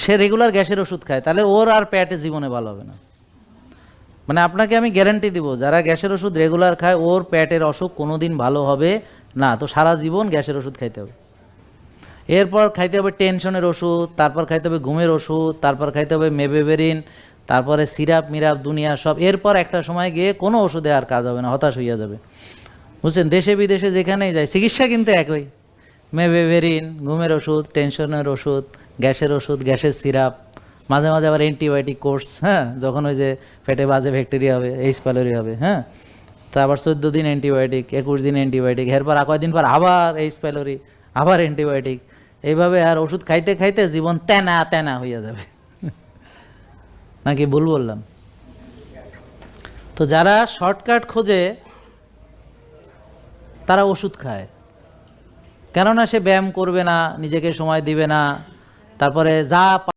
সে regular গ্যাসের ওষুধ খায়, তাহলে ওর আর পেটে জীবনে ভালো হবে না। মানে আপনাকে আমি গ্যারান্টি দিব, যারা গ্যাসের ওষুধ রেগুলার খায় ওর পেটের অসুখ কোনোদিন ভালো হবে না। তো সারা জীবন গ্যাসের ওষুধ খাইতে হবে। এরপর খাইতে হবে টেনশনের ওষুধ, তারপর খাইতে হবে ঘুমের ওষুধ, তারপর খাইতে হবে মেবেবেরিন, তারপরে সিরাপ মিরাপ দুনিয়া সব। এরপর একটা সময় গিয়ে কোনো ওষুধে আর কাজ হবে না, হতাশ হইয়া যাবে। বুঝছেন, দেশে বিদেশে যেখানেই যায় চিকিৎসা কিন্তু একই, মেবেবেরিন, ঘুমের ওষুধ, টেনশনের ওষুধ, গ্যাসের সিরাপ, মাঝে মাঝে আবার অ্যান্টিবায়োটিক কোর্স। হ্যাঁ, যখন ওই যে পেটে বাজে ব্যাকটেরিয়া হবে, এইচ পাইলোরি হবে, হ্যাঁ, তারপর 14 দিন অ্যান্টিবায়োটিক, 21 দিন অ্যান্টিবায়োটিক, এরপর কয়েকদিন পর আবার এইচ পাইলোরি, আবার অ্যান্টিবায়োটিক। এইভাবে আর ওষুধ খাইতে খাইতে জীবন তেনা তেনা হইয়া যাবে। নাকি ভুল বললাম? তো যারা শর্টকাট খোঁজে তারা ওষুধ খায়, কেননা সে ব্যায়াম করবে না, নিজেকে সময় দিবে না, তারপরে যা